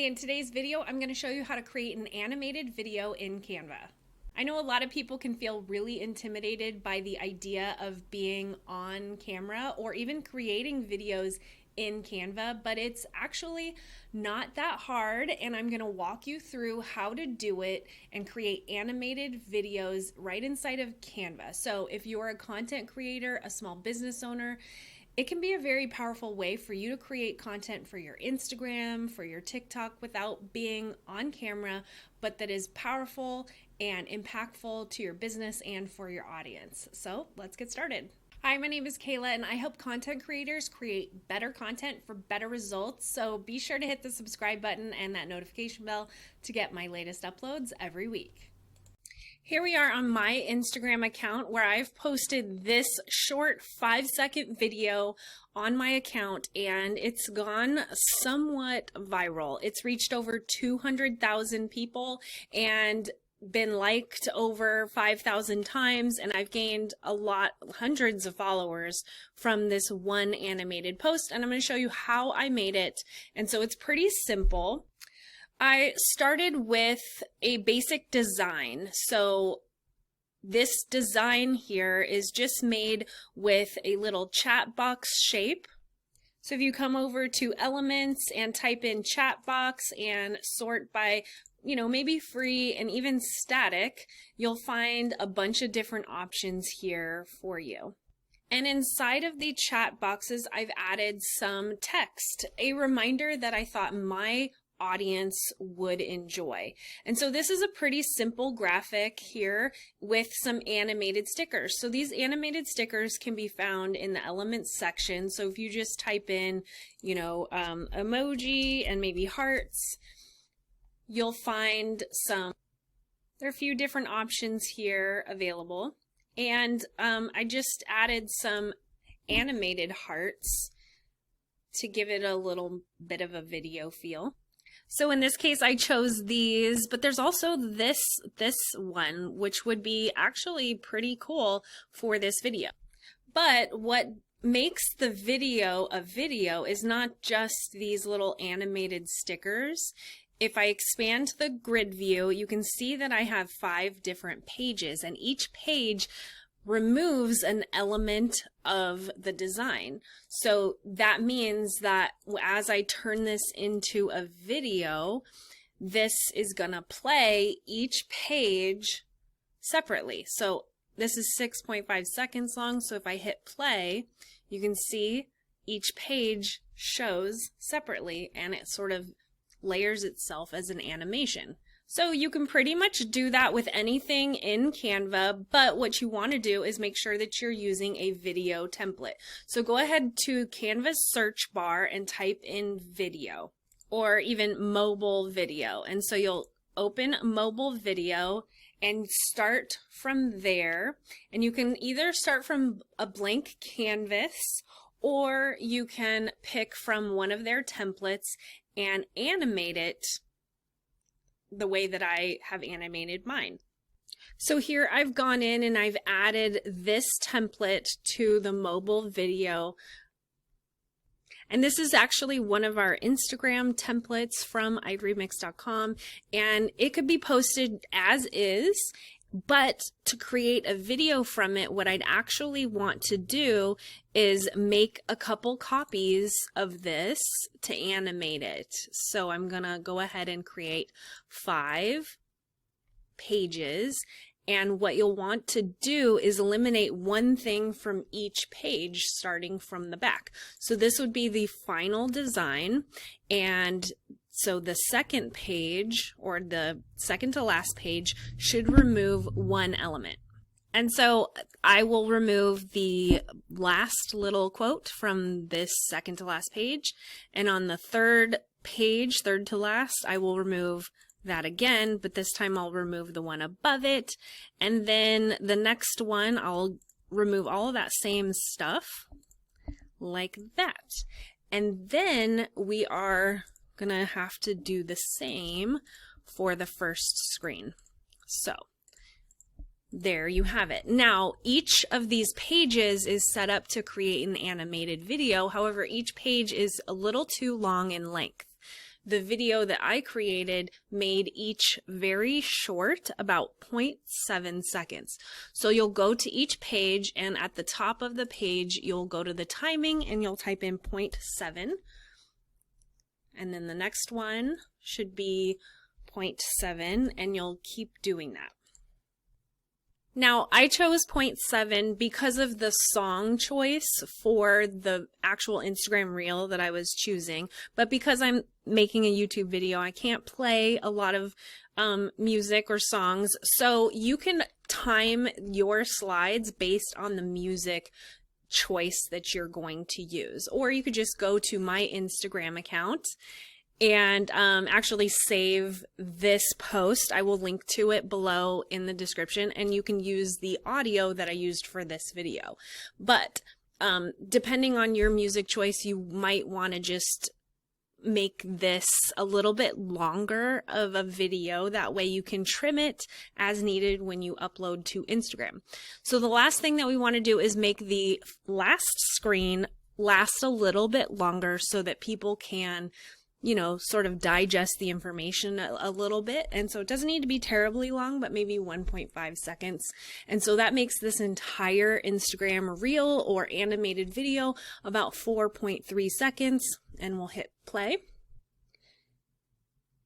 Hey, in today's video, I'm going to show you how to create an animated video in Canva. I know a lot of people can feel really intimidated by the idea of being on camera or even creating videos in Canva, but it's actually not that hard, and I'm going to walk you through how to do it and create animated videos right inside of Canva. So if you're a content creator, a small business owner, it can be a very powerful way for you to create content for your Instagram, for your TikTok without being on camera, but that is powerful and impactful to your business and for your audience. So let's get started. Hi, my name is Kayla, and I help content creators create better content for better results. So be sure to hit the subscribe button and that notification bell to get my latest uploads every week. Here we are on my Instagram account where I've posted this short 5-second video on my account, and it's gone somewhat viral. It's reached over 200,000 people and been liked over 5,000 times, and I've gained hundreds of followers from this one animated post, and I'm going to show you how I made it. And so it's pretty simple. I started with a basic design. So this design here is just made with a little chat box shape. So if you come over to Elements and type in chat box and sort by, maybe free and even static, you'll find a bunch of different options here for you. And inside of the chat boxes, I've added some text, a reminder that I thought my audience would enjoy. And so this is a pretty simple graphic here with some animated stickers. So these animated stickers can be found in the Elements section. So if you just type in, emoji and maybe hearts, you'll find there are a few different options here available. And I just added some animated hearts to give it a little bit of a video feel. So in this case, I chose these, but there's also this one, which would be actually pretty cool for this video. But what makes the video a video is not just these little animated stickers. If I expand the grid view, you can see that I have 5 different pages, and each page removes an element of the design. So that means that as I turn this into a video, this is gonna play each page separately. So this is 6.5 seconds long, so if I hit play, you can see each page shows separately, and it sort of layers itself as an animation. So you can pretty much do that with anything in Canva, but what you want to do is make sure that you're using a video template. So go ahead to Canva's search bar and type in video or even mobile video. And so you'll open mobile video and start from there. And you can either start from a blank canvas, or you can pick from one of their templates and animate it the way that I have animated mine. So here I've gone in and I've added this template to the mobile video. And this is actually one of our Instagram templates from ivorymix.com, and it could be posted as is. But to create a video from it, what I'd actually want to do is make a couple copies of this to animate it. So I'm gonna go ahead and create 5 pages. And what you'll want to do is eliminate one thing from each page starting from the back. So this would be the final design, and so the second page, or the second to last page, should remove one element. And so I will remove the last little quote from this second to last page. And on the third page, third to last, I will remove that again, but this time I'll remove the one above it. And then the next one, I'll remove all of that same stuff like that. And then we are gonna have to do the same for the first screen. So there you have it. Now, each of these pages is set up to create an animated video. However, each page is a little too long in length. the video that I created made each very short, about 0.7 seconds. So you'll go to each page, and at the top of the page, you'll go to the timing and you'll type in 0.7. And then the next one should be 0.7, and you'll keep doing that. Now, I chose 0.7 because of the song choice for the actual Instagram reel that I was choosing, but because I'm making a YouTube video, I can't play a lot of music or songs, so you can time your slides based on the music choice that you're going to use. Or you could just go to my Instagram account and actually save this post. I will link to it below in the description, and you can use the audio that I used for this video. But depending on your music choice, you might want to just make this a little bit longer of a video. That way you can trim it as needed when you upload to Instagram. So the last thing that we want to do is make the last screen last a little bit longer so that people can, you know, sort of digest the information a little bit. And so it doesn't need to be terribly long, but maybe 1.5 seconds. And so that makes this entire Instagram reel or animated video about 4.3 seconds. And we'll hit play.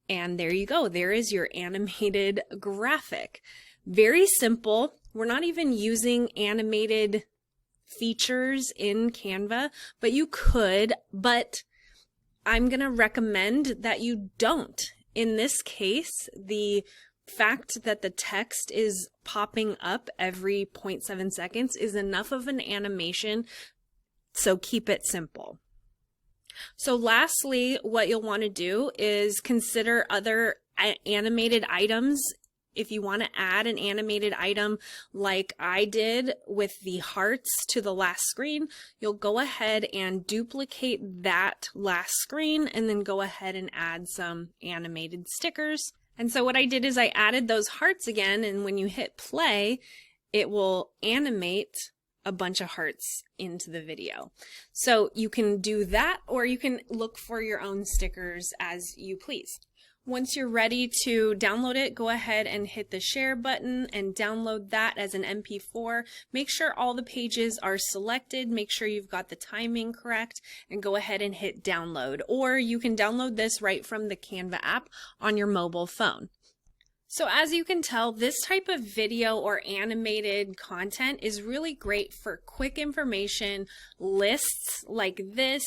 And there you go. There is your animated graphic. Very simple. We're not even using animated features in Canva, but you could, but I'm going to recommend that you don't. In this case, the fact that the text is popping up every 0.7 seconds is enough of an animation, so keep it simple. So lastly, what you'll want to do is consider other animated items. If you want to add an animated item like I did with the hearts to the last screen, you'll go ahead and duplicate that last screen and then go ahead and add some animated stickers. And so what I did is I added those hearts again, and when you hit play, it will animate a bunch of hearts into the video. So you can do that, or you can look for your own stickers as you please. Once you're ready to download it, go ahead and hit the share button and download that as an MP4. Make sure all the pages are selected. Make sure you've got the timing correct, and go ahead and hit download. Or you can download this right from the Canva app on your mobile phone. So as you can tell, this type of video or animated content is really great for quick information, lists like this,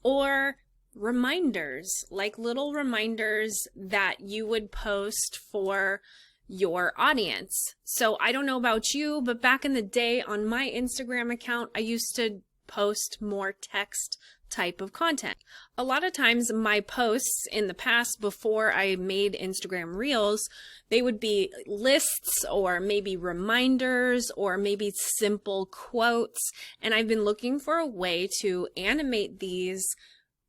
or reminders, like little reminders that you would post for your audience. So I don't know about you, but back in the day on my Instagram account, I used to post more text type of content. A lot of times my posts in the past, before I made Instagram Reels, they would be lists or maybe reminders or maybe simple quotes. And I've been looking for a way to animate these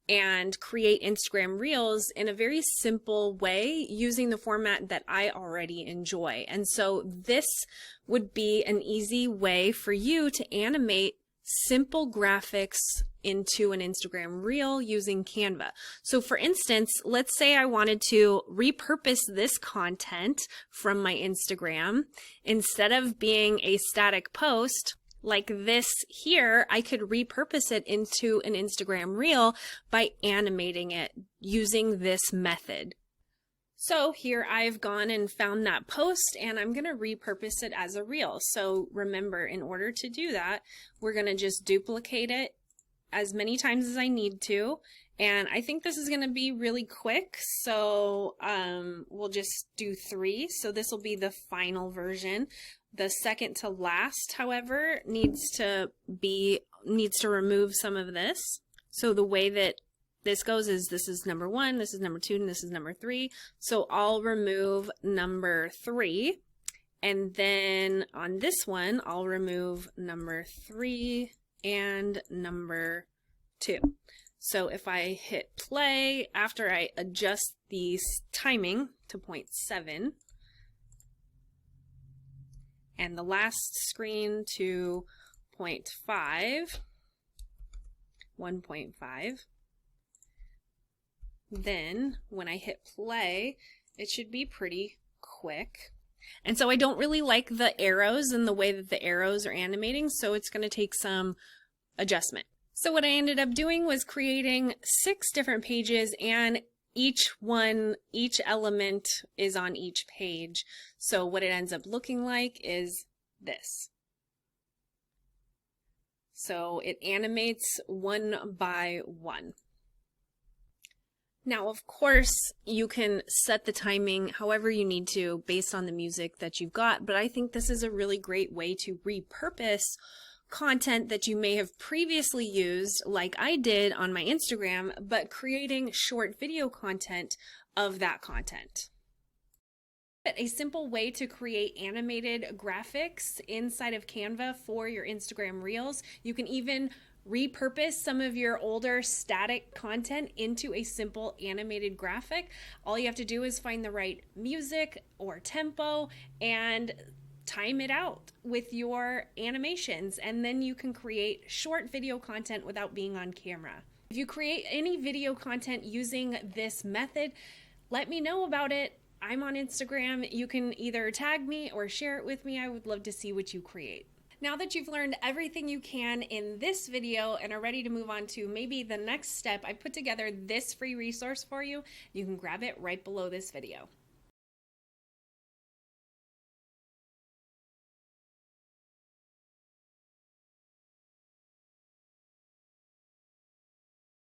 and create Instagram Reels in a very simple way using the format that I already enjoy. And so this would be an easy way for you to animate simple graphics into an Instagram Reel using Canva. So for instance, let's say I wanted to repurpose this content from my Instagram. Instead of being a static post like this here, I could repurpose it into an Instagram Reel by animating it using this method. So here I've gone and found that post, and I'm going to repurpose it as a reel. So remember, in order to do that, we're going to just duplicate it as many times as I need to. And I think this is going to be really quick, so we'll just do 3. So this will be the final version. The second to last, however, needs to remove some of this. So the way that this goes is this is number 1, this is number 2, and this is number 3. So I'll remove number 3. And then on this one, I'll remove number 3 and number 2. So if I hit play, after I adjust the timing to 0.7, and the last screen to 0.5, 1.5, then when I hit play, it should be pretty quick. And so I don't really like the arrows and the way that the arrows are animating, so it's going to take some adjustment. So what I ended up doing was creating 6 different pages, and each element is on each page. So what it ends up looking like is this. So it animates one by one. Now, of course, you can set the timing however you need to based on the music that you've got, but I think this is a really great way to repurpose content that you may have previously used, like I did on my Instagram, but creating short video content of that content. A simple way to create animated graphics inside of Canva for your Instagram Reels. You can even repurpose some of your older static content into a simple animated graphic. All you have to do is find the right music or tempo and time it out with your animations, and then you can create short video content without being on camera. If you create any video content using this method, let me know about it. I'm on Instagram. You can either tag me or share it with me. I would love to see what you create. Now that you've learned everything you can in this video and are ready to move on to maybe the next step, I put together this free resource for you. You can grab it right below this video.